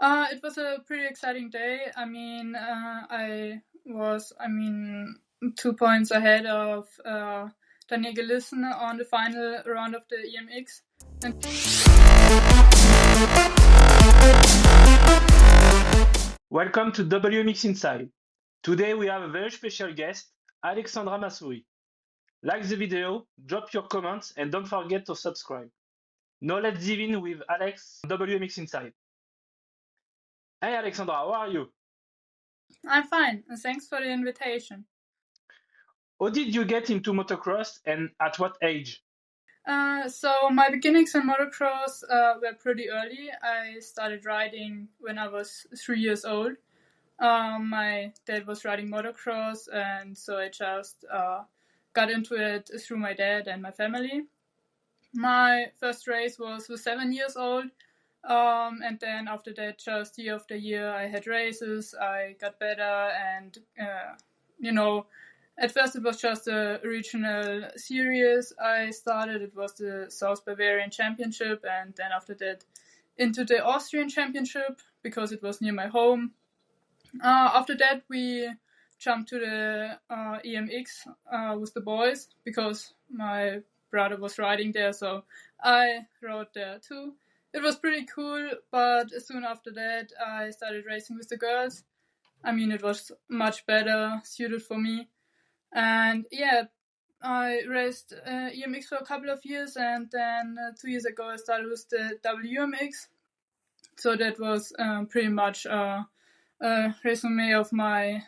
It was a pretty exciting day. I was, 2 points ahead of Daniel Gelissen on the final round of the EMX. Welcome to WMX Inside. Today we have a very special guest, Alexandra Massury. Like the video, drop your comments, and don't forget to subscribe. Now let's dive in with Alex on WMX Inside. Hey Alexandra, how are you? I'm fine, and thanks for the invitation. How did you get into motocross and at what age? So my beginnings in motocross were pretty early. I started riding when I was 3 years old. My dad was riding motocross, and so I just got into it through my dad and my family. My first race was with 7 years old, and then after that, just year after year, I had races. I got better, and at first it was just a regional series. I started. It was the South Bavarian Championship, and then after that, into the Austrian Championship because it was near my home. After that, we jumped to the EMX with the boys because my brother was riding there, so I rode there too. It was pretty cool, but soon after that, I started racing with the girls. It was much better suited for me. And yeah, I raced EMX for a couple of years, and then 2 years ago, I started with the WMX. So that was pretty much resume of my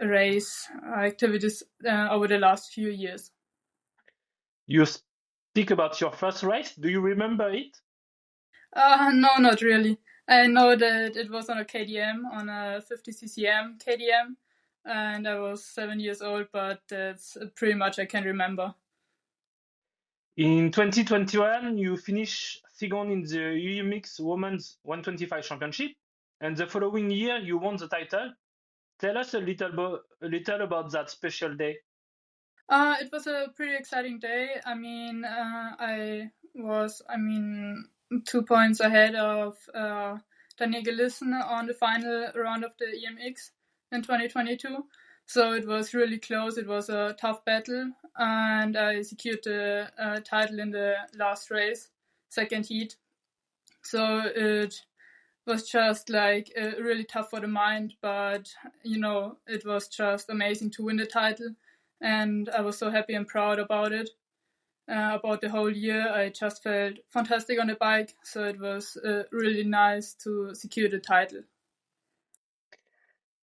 race activities over the last few years. You speak about your first race. Do you remember it? No, not really. I know that it was on a KDM, on a 50 ccm KDM, and I was 7 years old, but that's pretty much I can remember. In 2021, you finished second in the EMX Women's 125 Championship, and the following year you won the title. Tell us a little about that special day. It was a pretty exciting day. I was, 2 points ahead of Daniel Gelissen on the final round of the EMX in 2022. So it was really close. It was a tough battle, and I secured the title in the last race, second heat. So it was just like really tough for the mind, but it was just amazing to win the title, and I was so happy and proud about it. About the whole year, I just felt fantastic on the bike, so it was really nice to secure the title.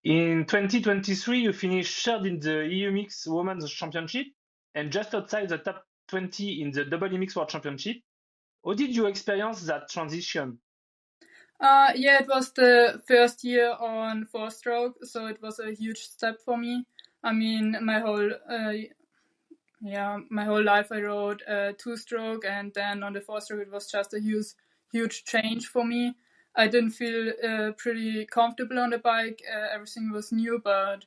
In 2023, you finished third in the EMX Women's Championship and just outside the top 20 in the WMX World Championship. How did you experience that transition? Yeah, it was the first year on four-stroke, so it was a huge step for me. My whole life I rode two-stroke, and then on the four-stroke it was just a huge change for me. I didn't feel pretty comfortable on the bike. Everything was new, but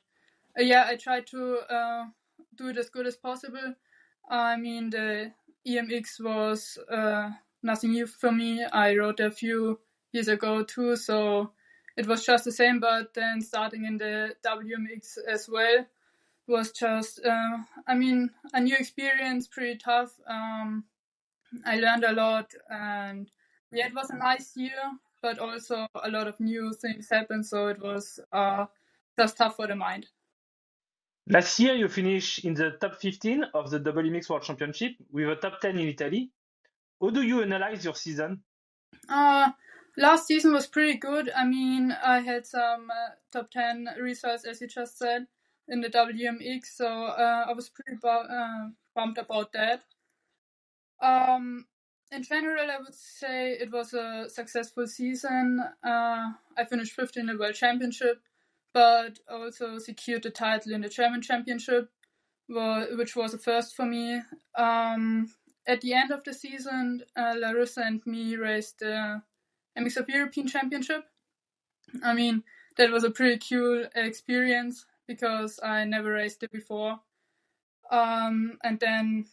I tried to do it as good as possible. The EMX was nothing new for me. I rode a few years ago too, so it was just the same, but then starting in the WMX as well was just, a new experience, pretty tough. I learned a lot, and yeah, it was a nice year, but also a lot of new things happened, so it was just tough for the mind. Last year, you finished in the top 15 of the WMX World Championship with a top 10 in Italy. How do you analyze your season? Last season was pretty good. I had some top 10 results, as you just said, in the WMX, so I was pretty pumped about that. In general, I would say it was a successful season. I finished 5th in the World Championship, but also secured the title in the German Championship, which was a first for me. At the end of the season, Larissa and me raced the EMX of European Championship. That was a pretty cool experience because I never raced it before. And then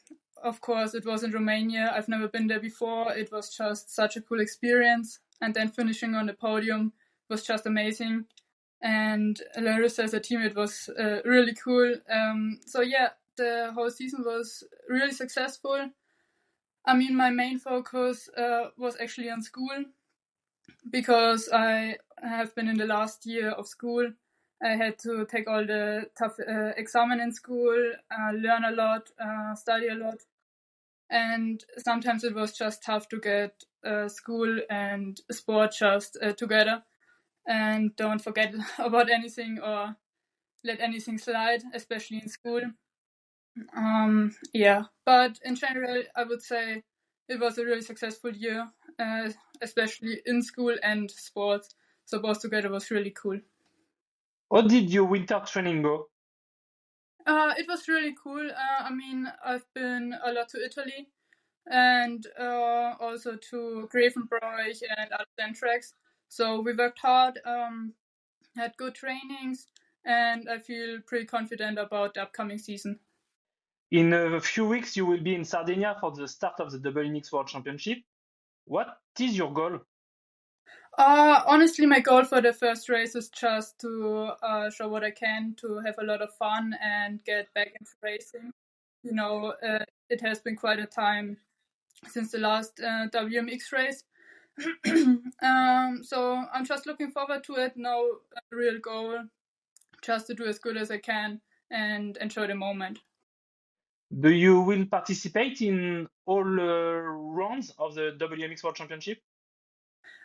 of course, it was in Romania. I've never been there before. It was just such a cool experience. And then finishing on the podium was just amazing. And Larissa as a team, it was really cool. So yeah, the whole season was really successful. I mean, my main focus was actually on school, because I have been in the last year of school. I had to take all the tough exam in school, learn a lot, study a lot. And sometimes it was just tough to get school and sport just together, and don't forget about anything or let anything slide, especially in school. Yeah, but in general, I would say it was a really successful year, especially in school and sports. So both together was really cool. How did your winter training go? It was really cool. I mean, I've been a lot to Italy, and also to Grevenbroich and other tracks. So we worked hard, had good trainings, and I feel pretty confident about the upcoming season. In a few weeks, you will be in Sardinia for the start of the WMX World Championship. What is your goal? Honestly, my goal for the first race is just to show what I can, to have a lot of fun and get back into racing. You know, it has been quite a time since the last WMX race. So I'm just looking forward to it. No real goal, just to do as good as I can and enjoy the moment. Do you will participate in all rounds of the WMX World Championship?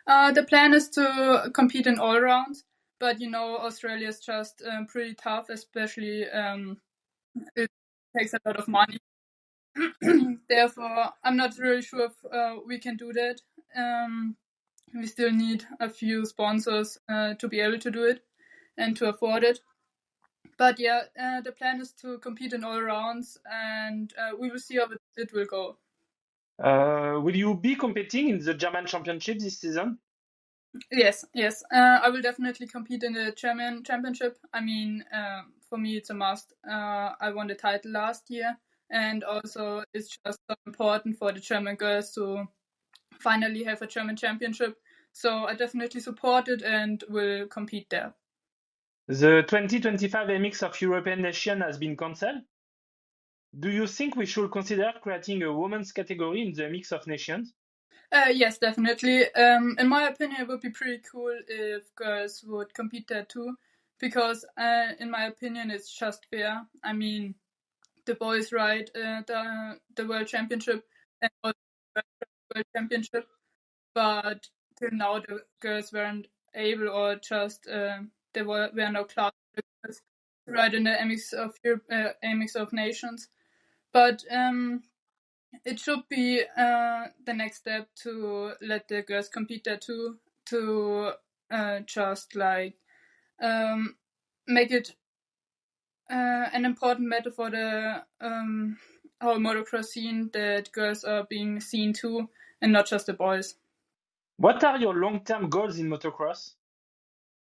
The plan is to compete in all rounds, but you know, Australia is just pretty tough, especially it takes a lot of money. Therefore, I'm not really sure if we can do that. We still need a few sponsors to be able to do it and to afford it. But yeah, the plan is to compete in all rounds, and we will see how it will go. Will you be competing in the German Championship this season? Yes, yes. I will definitely compete in the German Championship. I mean, for me, it's a must. I won the title last year, and also it's just so important for the German girls to finally have a German Championship. So I definitely support it and will compete there. The 2025 MX of European Nation has been cancelled. Do you think we should consider creating a women's category in the mix of nations? Yes, definitely. In my opinion, it would be pretty cool if girls would compete there too, because in my opinion, it's just fair. I mean, the boys ride the World Championship and also the World Championship, but till now the girls weren't able, or just there were no class for the girls to ride in the MX of Europe, MX of Nations. But it should be the next step to let the girls compete there too, to just like make it an important matter for the whole motocross scene, that girls are being seen too, and not just the boys. What are your long-term goals in motocross?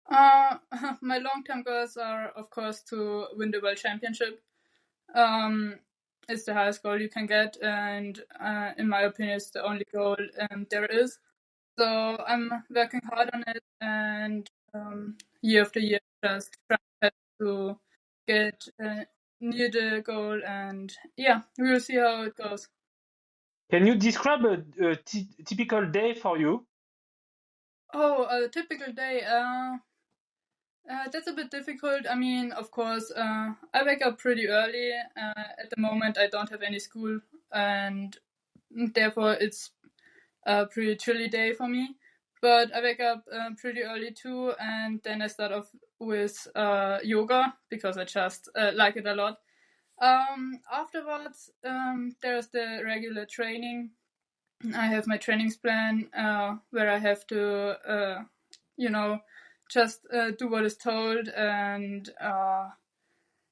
Uh, my long-term goals are, of course, to win the World Championship. It's the highest goal you can get, and in my opinion, it's the only goal there is. So I'm working hard on it, and year after year, just trying to get near the goal, and yeah, we will see how it goes. Can you describe a typical day for you? Oh, a typical day. That's a bit difficult. I mean, of course, I wake up pretty early. At the moment, I don't have any school, and therefore it's a pretty chilly day for me. But I wake up pretty early too, and then I start off with yoga, because I just like it a lot. Afterwards, there's the regular training. I have my trainings plan where I have to, you know, just do what is told. And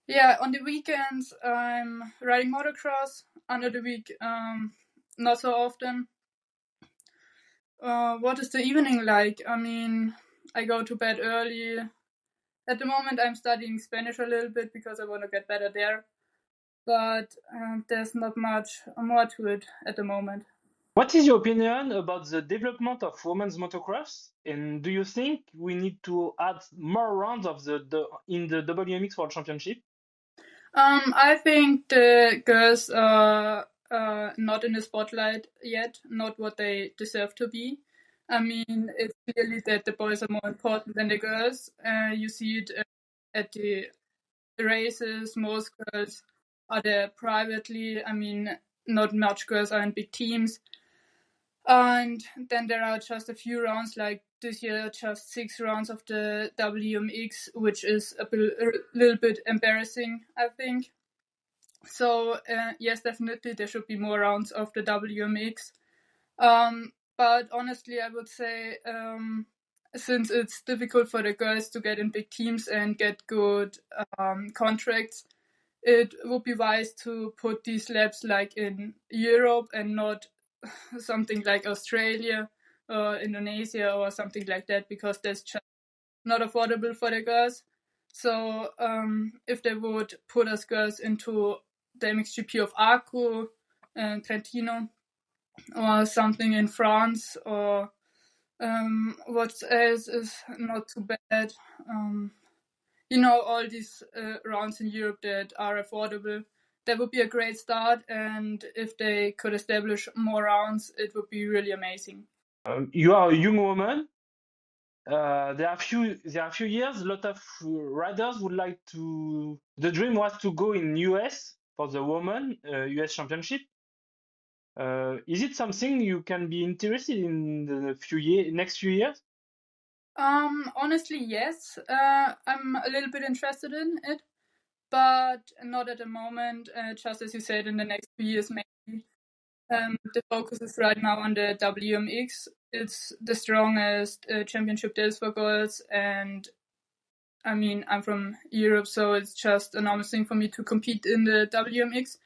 yeah, on the weekends, I'm riding motocross. Under the week, not so often. What is the evening like? I mean, I go to bed early. At the moment, I'm studying Spanish a little bit because I want to get better there. but there's not much more to it at the moment. What is your opinion about the development of women's motocross? And do you think we need to add more rounds of in the WMX World Championship? I think the girls are not in the spotlight yet, not what they deserve to be. I mean, it's clearly that the boys are more important than the girls. You see it at the races. Most girls are there privately. I mean, not much girls are in big teams. And then there are just a few rounds, like this year, just 6 rounds of the WMX, which is a little bit embarrassing, I think. So yes, definitely there should be more rounds of the WMX. But honestly, I would say since it's difficult for the girls to get in big teams and get good contracts, it would be wise to put these labs like in Europe and not something like Australia or Indonesia or something like that, because that's just not affordable for the girls. So if they would put us girls into the MXGP of Arco and Trentino or something in France, or what else is not too bad. All these rounds in Europe that are affordable. That would be a great start, and if they could establish more rounds, it would be really amazing. You are a young woman. There are few years, a lot of riders would like to. The dream was to go in US for the women US Championship. Is it something you can be interested in the next few years? Honestly, yes. I'm a little bit interested in it, but not at the moment. Just as you said, in the next few years, maybe. The focus is right now on the WMX. It's the strongest championship there is for girls, and I mean, I'm from Europe, so it's just a normal thing for me to compete in the WMX.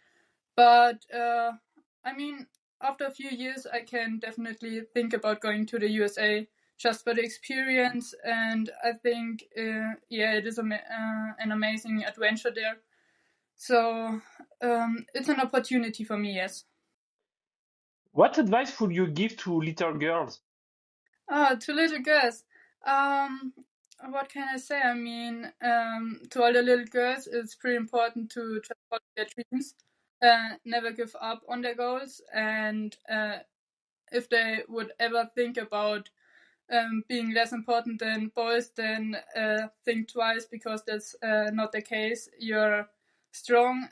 But I mean, after a few years, I can definitely think about going to the USA just for the experience, and I think it is an amazing adventure there. So it's an opportunity for me, yes. What advice would you give to little girls? To little girls. What can I say? I mean, to all the little girls, it's pretty important to just follow their dreams, never give up on their goals, and if they would ever think about being less important than boys, then think twice, because that's not the case. You're strong,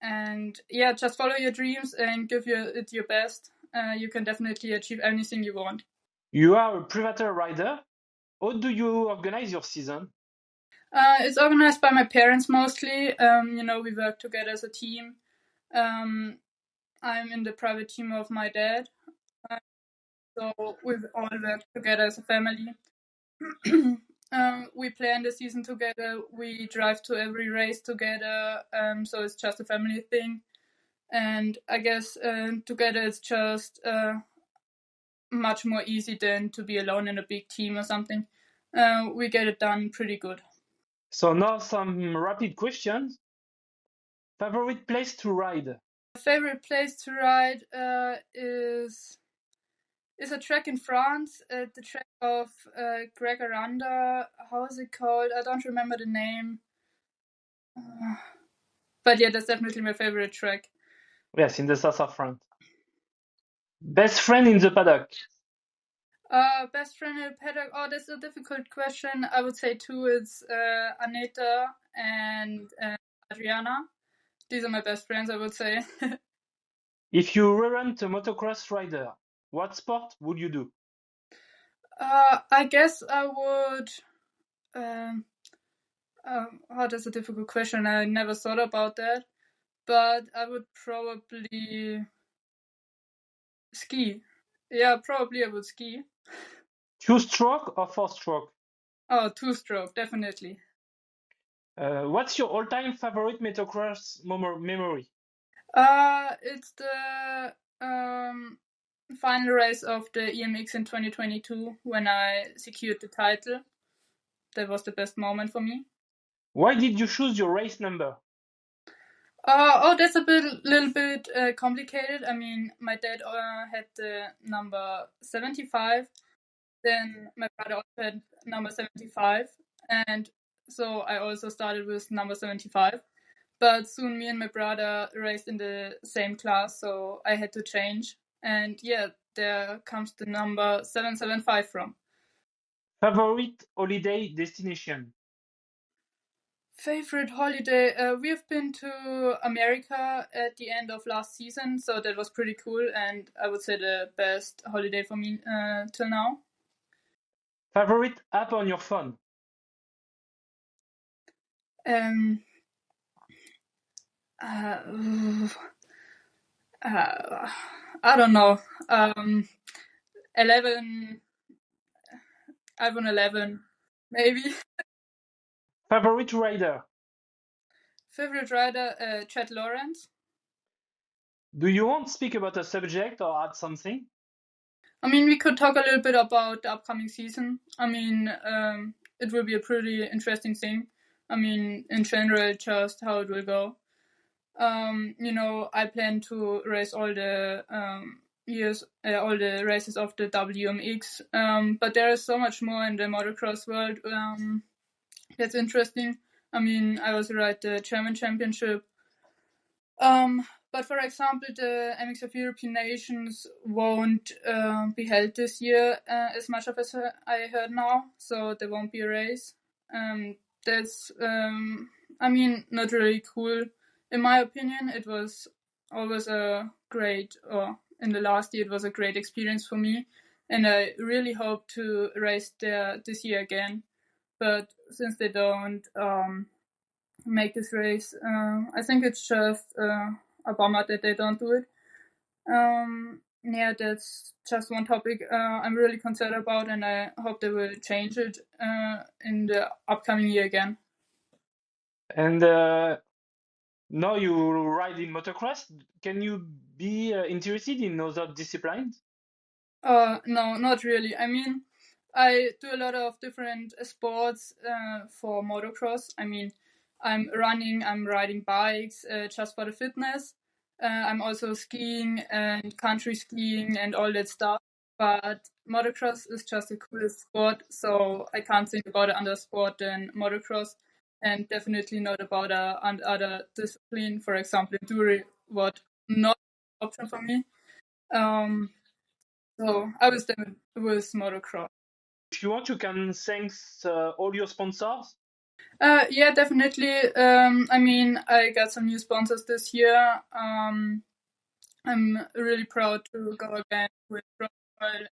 and yeah, just follow your dreams and give it your best. You can definitely achieve anything you want. You are a private rider. How do you organize your season? It's organized by my parents mostly. We work together as a team. I'm in the private team of my dad, so we all work together as a family. We plan the season together. We drive to every race together. So it's just a family thing. And I guess together it's just much more easy than to be alone in a big team or something. We get it done pretty good. So now some rapid questions. Favorite place to ride? Favorite place to ride is a track in France, the track of Greg Aranda. How is it called? I don't remember the name. But yeah, that's definitely my favorite track. Yes, in the south of France. Best friend in the paddock? Best friend in the paddock. Oh, that's a difficult question. I would say two. It's Aneta and Adriana. These are my best friends, I would say. If you weren't a motocross rider, what sport would you do? I guess I would. That's a difficult question. I never thought about that, but I would probably ski. Yeah, probably I would ski. Two-stroke or four-stroke? Oh, two-stroke, definitely. What's your all-time favorite motocross memory? It's the final race of the EMX in 2022 when I secured the title. That was the best moment for me. Why did you choose your race number? That's a little bit complicated. I mean, my dad had the number 75, then my brother also had number 75, and so I also started with number 75. But soon me and my brother raced in the same class, so I had to change. And yeah, there comes the number 775 from. Favorite holiday destination? Favorite holiday? We've been to America at the end of last season, so that was pretty cool, and I would say the best holiday for me till now. Favorite app on your phone? Um, uh, I don't know. 11, iPhone 11, maybe. Favorite rider? Favorite rider? Chad Lawrence. Do you want to speak about a subject or add something? I mean, we could talk a little bit about the upcoming season. I mean, it will be a pretty interesting thing. I mean, in general, just how it will go. I plan to race all the all the races of the WMX. But there is so much more in the motocross world that's interesting. I mean, I also ride the German Championship. But for example, the MX of European Nations won't be held this year as much of as I heard now, so there won't be a race. That's, I mean, not really cool. In my opinion, it was always a great, or in the last year, it was a great experience for me, and I really hope to race there this year again. But since they don't make this race, I think it's just a bummer that they don't do it. Yeah, that's just one topic I'm really concerned about, and I hope they will change it in the upcoming year again. And now you ride in motocross. Can you be interested in other disciplines? No, not really. I mean, I do a lot of different sports for motocross. I mean, I'm running, I'm riding bikes just for the fitness. I'm also skiing and country skiing and all that stuff. But motocross is just the coolest sport, so I can't think about another sport than motocross, and definitely not about another discipline. For example, enduro would not an option for me. Um, so I was done with motocross. If you want, you can thank all your sponsors. Yeah, definitely. I mean, I got some new sponsors this year. I'm really proud to go again with Royal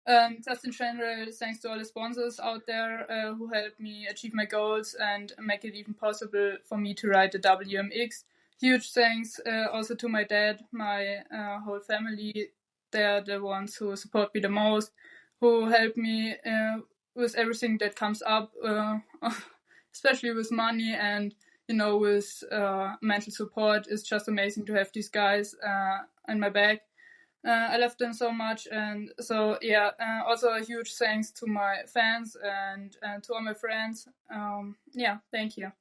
and just in general, thanks to all the sponsors out there who helped me achieve my goals and make it even possible for me to ride the WMX. Huge thanks also to my dad, my whole family. They're the ones who support me the most, who help me with everything that comes up, especially with money and with mental support. It's just amazing to have these guys in my back. I love them so much, and so yeah. Also a huge thanks to my fans and to all my friends. Yeah, thank you.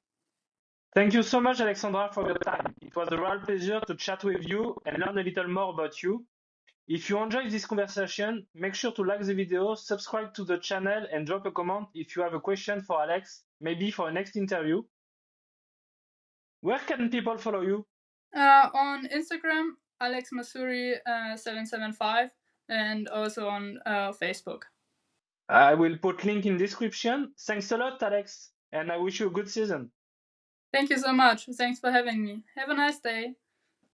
Thank you so much, Alexandra, for your time. It was a real pleasure to chat with you and learn a little more about you. If you enjoyed this conversation, make sure to like the video, subscribe to the channel, and drop a comment if you have a question for Alex, maybe for a next interview. Where can people follow you? On Instagram, Alex Massury 775, and also on Facebook. I will put link in description. Thanks a lot, Alex, and I wish you a good season. Thank you so much. Thanks for having me. Have a nice day.